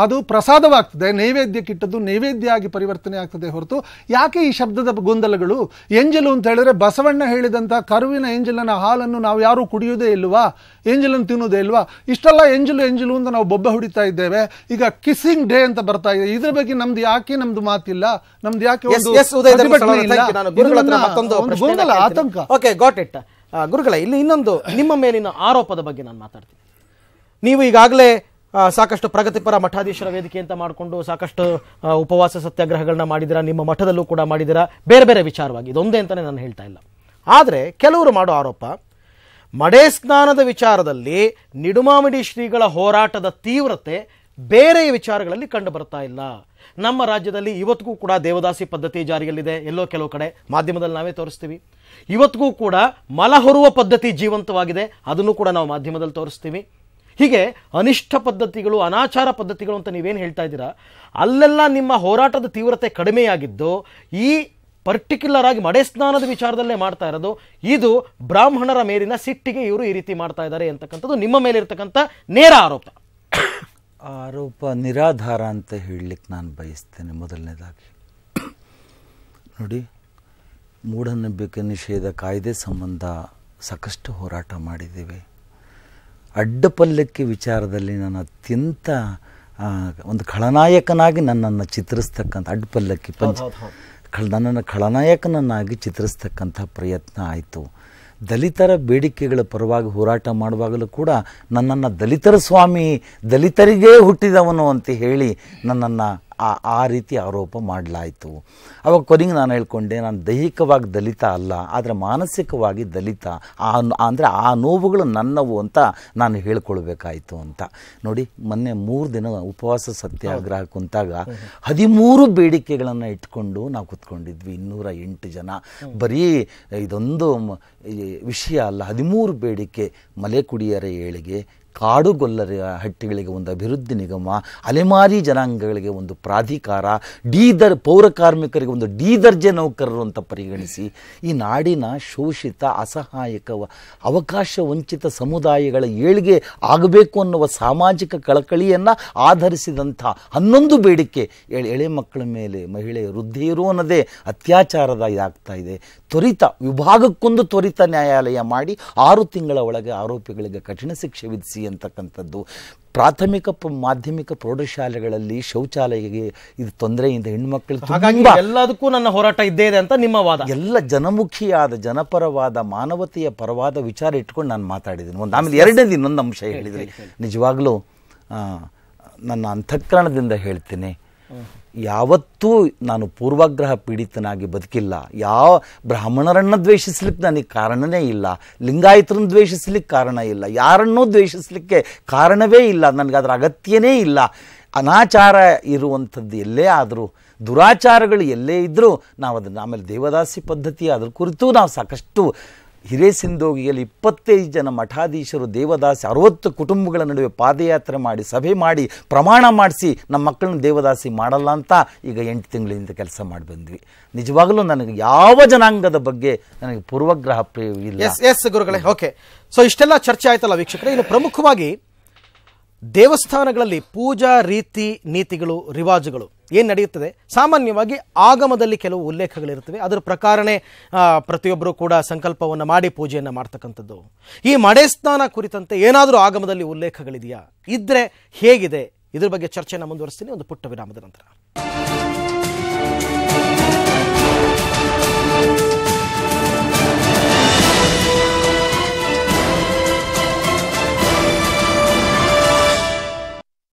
ಅದು ಪ್ರಸಾದವಾಗ್ತದೆ, ನೈವೇದ್ಯಕ್ಕಿಟ್ಟದ್ದು ನೈವೇದ್ಯ ಆಗಿ ಪರಿವರ್ತನೆ ಆಗ್ತದೆ ಹೊರತು ಯಾಕೆ ಈ ಶಬ್ದದ ಗೊಂದಲಗಳು? ಎಂಜಿಲು ಅಂತ ಹೇಳಿದ್ರೆ ಬಸವಣ್ಣ ಹೇಳಿದಂತ ಕರುವಿನ ಎಂಜಲನ ಹಾಲನ್ನು ನಾವು ಯಾರೂ ಕುಡಿಯುವುದೇ ಇಲ್ವಾ? ಎಂಜಲನ್ನು ತಿನ್ನುವುದೇ ಇಲ್ವಾ? ಇಷ್ಟೆಲ್ಲ ಎಂಜಲು ಅಂತ ನಾವು ಬೊಬ್ಬೆ ಹೊಡಿತಾ ಇದ್ದೇವೆ. ಈಗ ಕಿಸ್ಸಿಂಗ್ ಡೇ ಅಂತ ಬರ್ತಾ ಇದೆ. ಇದ್ರ ಬಗ್ಗೆ ನಮ್ದು ಮಾತಿಲ್ಲ, ನಮ್ದು ಯಾಕೆ ಗೊಂದಲ, ಆತಂಕ? Okay, got it. ಗುರುಗಳೇ, ಇಲ್ಲಿ ಇನ್ನೊಂದು ನಿಮ್ಮ ಮೇಲಿನ ಆರೋಪದ ಬಗ್ಗೆ ನಾನು ಮಾತಾಡ್ತೀನಿ. ನೀವು ಈಗಾಗಲೇ ಸಾಕಷ್ಟು ಪ್ರಗತಿಪರ ಮಠಾಧೀಶರ ವೇದಿಕೆ ಅಂತ ಮಾಡಿಕೊಂಡು ಸಾಕಷ್ಟು ಉಪವಾಸ ಸತ್ಯಾಗ್ರಹಗಳನ್ನ ಮಾಡಿದಿರಾ, ನಿಮ್ಮ ಮಠದಲ್ಲೂ ಕೂಡ ಮಾಡಿದಿರಾ, ಬೇರೆ ಬೇರೆ ವಿಚಾರವಾಗಿ. ಇದೊಂದೇ ಅಂತಲೇ ನಾನು ಹೇಳ್ತಾ ಇಲ್ಲ. ಆದರೆ ಕೆಲವರು ಮಾಡೋ ಆರೋಪ, ಮಡೆ ಸ್ನಾನದ ವಿಚಾರದಲ್ಲಿ ನಿಡುಮಾಮಿಡಿ ಶ್ರೀಗಳ ಹೋರಾಟದ ತೀವ್ರತೆ ಬೇರೆ ವಿಚಾರಗಳಲ್ಲಿ ಕಂಡು ಬರ್ತಾ ಇಲ್ಲ. ನಮ್ಮ ರಾಜ್ಯದಲ್ಲಿ ಇವತ್ತಿಗೂ ಕೂಡ ದೇವದಾಸಿ ಪದ್ಧತಿ ಜಾರಿಯಲ್ಲಿದೆ. ಎಲ್ಲೋ ಕೆಲವು ಕಡೆ ಮಾಧ್ಯಮದಲ್ಲಿ ನಾವೇ ತೋರಿಸ್ತೀವಿ. ಇವತ್ತಿಗೂ ಕೂಡ ಮಲ ಹೊರುವ ಪದ್ಧತಿ ಜೀವಂತವಾಗಿದೆ, ಅದನ್ನು ಕೂಡ ನಾವು ಮಾಧ್ಯಮದಲ್ಲಿ ತೋರಿಸ್ತೀವಿ. ಹೀಗೆ ಅನಿಷ್ಟ ಪದ್ಧತಿಗಳು, ಅನಾಚಾರ ಪದ್ಧತಿಗಳು ಅಂತ ನೀವೇನು ಹೇಳ್ತಾ ಇದ್ದೀರಾ, ಅಲ್ಲೆಲ್ಲ ನಿಮ್ಮ ಹೋರಾಟದ ತೀವ್ರತೆ ಕಡಿಮೆಯಾಗಿದ್ದು ಈ ಪರ್ಟಿಕ್ಯುಲರ್ ಆಗಿ ಮಡೆ ಸ್ನಾನದ ವಿಚಾರದಲ್ಲೇ ಮಾಡ್ತಾ ಇರೋದು. ಇದು ಬ್ರಾಹ್ಮಣರ ಮೇಲಿನ ಸಿಟ್ಟಿಗೆ ಇವರು ಈ ರೀತಿ ಮಾಡ್ತಾ ಇದ್ದಾರೆ ಅಂತಕ್ಕಂಥದ್ದು ನಿಮ್ಮ ಮೇಲೆ ಇರ್ತಕ್ಕಂಥ ನೇರ ಆರೋಪ. ಆರೋಪ ನಿರಾಧಾರ ಅಂತ ಹೇಳಲಿಕ್ಕೆ ನಾನು ಬಯಸ್ತೇನೆ. ಮೊದಲನೇದಾಗಿ ನೋಡಿ, ಮೂಢನಂಬಿಕೆ ನಿಷೇಧ ಕಾಯ್ದೆ ಸಂಬಂಧ ಸಾಕಷ್ಟು ಹೋರಾಟ ಮಾಡಿದ್ದೇವೆ. ಅಡ್ಡಪಲ್ಲಕ್ಕಿ ವಿಚಾರದಲ್ಲಿ ನಾನು ಅತ್ಯಂತ ಒಂದು ಖಳನಾಯಕನಾಗಿ ನನ್ನನ್ನು ಚಿತ್ರಿಸ್ತಕ್ಕಂಥ ಅಡ್ಡಪಲ್ಲಕ್ಕಿ ನನ್ನನ್ನು ಖಳನಾಯಕನನ್ನಾಗಿ ಚಿತ್ರಿಸ್ತಕ್ಕಂಥ ಪ್ರಯತ್ನ ಆಯಿತು. ದಲಿತರ ಬೇಡಿಕೆಗಳ ಪರವಾಗಿ ಹೋರಾಟ ಮಾಡುವಾಗಲೂ ಕೂಡ ನನ್ನನ್ನು ದಲಿತರ ಸ್ವಾಮಿ, ದಲಿತರಿಗೇ ಹುಟ್ಟಿದವನು ಅಂತ ಹೇಳಿ ನನ್ನನ್ನು ಆ ರೀತಿ ಆರೋಪ ಮಾಡಲಾಯಿತು. ಅವಾಗ ಕೊನೆಗೆ ನಾನು ಹೇಳ್ಕೊಂಡೆ, ನಾನು ದೈಹಿಕವಾಗಿ ದಲಿತ ಅಲ್ಲ, ಆದರೆ ಮಾನಸಿಕವಾಗಿ ದಲಿತ. ಅಂದರೆ ಆ ನೋವುಗಳು ನನ್ನವು ಅಂತ ನಾನು ಹೇಳ್ಕೊಳ್ಬೇಕಾಯಿತು ಅಂತ. ನೋಡಿ, ಮೊನ್ನೆ 3 ದಿನ ಉಪವಾಸ ಸತ್ಯಾಗ್ರಹ ಕುಂತಾಗ 13 ಬೇಡಿಕೆಗಳನ್ನು ಇಟ್ಕೊಂಡು ನಾವು ಕೂತ್ಕೊಂಡಿದ್ವಿ. 208 ಜನ. ಬರೀ ಇದೊಂದು ವಿಷಯ ಅಲ್ಲ, 13 ಬೇಡಿಕೆ. ಮಲೆ ಕುಡಿಯರ ಏಳಿಗೆ, ಕಾಡುಗೊಲ್ಲರ ಹಟ್ಟಿಗಳಿಗೆ ಒಂದು ಅಭಿವೃದ್ಧಿ ನಿಗಮ, ಅಲೆಮಾರಿ ಜನಾಂಗಗಳಿಗೆ ಒಂದು ಪ್ರಾಧಿಕಾರ, ಪೌರ ಕಾರ್ಮಿಕರಿಗೆ ಒಂದು ಡಿ ದರ್ಜೆ ನೌಕರರು ಅಂತ ಪರಿಗಣಿಸಿ ಈ ನಾಡಿನ ಶೋಷಿತ, ಅಸಹಾಯಕ, ಅವಕಾಶ ವಂಚಿತ ಸಮುದಾಯಗಳ ಏಳಿಗೆ ಆಗಬೇಕು ಅನ್ನುವ ಸಾಮಾಜಿಕ ಕಳಕಳಿಯನ್ನು ಆಧರಿಸಿದಂಥ 11 ಬೇಡಿಕೆ. ಎಳೆ ಮಕ್ಕಳ ಮೇಲೆ, ಮಹಿಳೆ, ವೃದ್ಧೆಯರು ಅನ್ನೋದೇ ಅತ್ಯಾಚಾರದ ಇದಾಗ್ತಾ ಇದೆ. ವಿಭಾಗಕ್ಕೊಂದು ತ್ವರಿತ ನ್ಯಾಯಾಲಯ ಮಾಡಿ 6 ತಿಂಗಳ ಒಳಗೆ ಆರೋಪಿಗಳಿಗೆ ಕಠಿಣ ಶಿಕ್ಷೆ ವಿಧಿಸಿ ಅಂತಕ್ಕಂಥದ್ದು. ಪ್ರಾಥಮಿಕ ಮಾಧ್ಯಮಿಕ ಪ್ರೌಢಶಾಲೆಗಳಲ್ಲಿ ಶೌಚಾಲಯಕ್ಕೆ ಇದು ತೊಂದರೆಯಿಂದ ಹೆಣ್ಣುಮಕ್ಕಳು ಎಲ್ಲದಕ್ಕೂ ನನ್ನ ಹೋರಾಟ ಇದ್ದೇ ಇದೆ ಅಂತ ನಿಮ್ಮ ವಾದ. ಎಲ್ಲ ಜನಮುಖಿಯಾದ, ಜನಪರವಾದ, ಮಾನವತೆಯ ಪರವಾದ ವಿಚಾರ ಇಟ್ಕೊಂಡು ನಾನು ಮಾತಾಡಿದ್ದೀನಿ. ಆಮೇಲೆ ಎರಡನೇದು ಇನ್ನೊಂದು ಅಂಶ ಹೇಳಿದ್ರಿ. ನಿಜವಾಗ್ಲೂ ನನ್ನ ಅಂತಃಕರಣದಿಂದ ಹೇಳ್ತೀನಿ, ಯಾವತ್ತೂ ನಾನು ಪೂರ್ವಾಗ್ರಹ ಪೀಡಿತನಾಗಿ ಬದುಕಿಲ್ಲ. ಯಾವ ಬ್ರಾಹ್ಮಣರನ್ನು ದ್ವೇಷಿಸ್ಲಿಕ್ಕೆ ನನಗೆ ಕಾರಣನೇ ಇಲ್ಲ, ಲಿಂಗಾಯತರನ್ನು ದ್ವೇಷಿಸ್ಲಿಕ್ಕೆ ಕಾರಣ ಇಲ್ಲ, ಯಾರನ್ನೂ ದ್ವೇಷಿಸಲಿಕ್ಕೆ ಕಾರಣವೇ ಇಲ್ಲ. ನನಗದರ ಅಗತ್ಯನೇ ಇಲ್ಲ. ಅನಾಚಾರ ಇರುವಂಥದ್ದು ಎಲ್ಲೇ ಆದರೂ, ದುರಾಚಾರಗಳು ಎಲ್ಲೇ ಇದ್ದರೂ ನಾವು ಅದನ್ನು, ಆಮೇಲೆ ದೇವದಾಸಿ ಪದ್ಧತಿ ಅದ್ರ ಕುರಿತು ನಾವು ಸಾಕಷ್ಟು ಹಿರೇಸಿಂಧೋಗಿಯಲ್ಲಿ 25 ಜನ ಮಠಾಧೀಶರು, ದೇವದಾಸಿ 60 ಕುಟುಂಬಗಳ ನಡುವೆ ಪಾದಯಾತ್ರೆ ಮಾಡಿ, ಸಭೆ ಮಾಡಿ, ಪ್ರಮಾಣ ಮಾಡಿಸಿ ನಮ್ಮ ಮಕ್ಕಳನ್ನ ದೇವದಾಸಿ ಮಾಡಲ್ಲ ಅಂತ ಈಗ 8 ತಿಂಗಳಿಂದ ಕೆಲಸ ಮಾಡಿ ಬಂದ್ವಿ. ನಿಜವಾಗಲೂ ನನಗೆ ಯಾವ ಜನಾಂಗದ ಬಗ್ಗೆ ನನಗೆ ಪೂರ್ವಗ್ರಹ ಇಲ್ಲ. ಎಸ್ ಗುರುಗಳೇ, ಓಕೆ. ಸೊ ಇಷ್ಟೆಲ್ಲ ಚರ್ಚೆ ಆಯ್ತಲ್ಲ ವೀಕ್ಷಕರೇ. ಇನ್ನು ಪ್ರಮುಖವಾಗಿ ದೇವಸ್ಥಾನಗಳಲ್ಲಿ ಪೂಜಾ ರೀತಿ ನೀತಿಗಳು, ರಿವಾಜುಗಳು ಏನು ನಡೆಯುತ್ತದೆ, ಸಾಮಾನ್ಯವಾಗಿ ಆಗಮದಲ್ಲಿ ಕೆಲವು ಉಲ್ಲೇಖಗಳಿರ್ತವೆ. ಅದರ ಪ್ರಕಾರನೇ ಪ್ರತಿಯೊಬ್ಬರು ಕೂಡ ಸಂಕಲ್ಪವನ್ನು ಮಾಡಿ ಪೂಜೆಯನ್ನು ಮಾಡ್ತಕ್ಕಂಥದ್ದು. ಈ ಮಡೆ ಸ್ನಾನ ಕುರಿತಂತೆ ಏನಾದರೂ ಆಗಮದಲ್ಲಿ ಉಲ್ಲೇಖಗಳಿದೆಯಾ? ಇದ್ರೆ ಹೇಗಿದೆ? ಇದ್ರ ಬಗ್ಗೆ ಚರ್ಚೆಯನ್ನು ಮುಂದುವರಿಸ್ತೀನಿ ಒಂದು ಪುಟ್ಟ ವಿರಾಮದ ನಂತರ.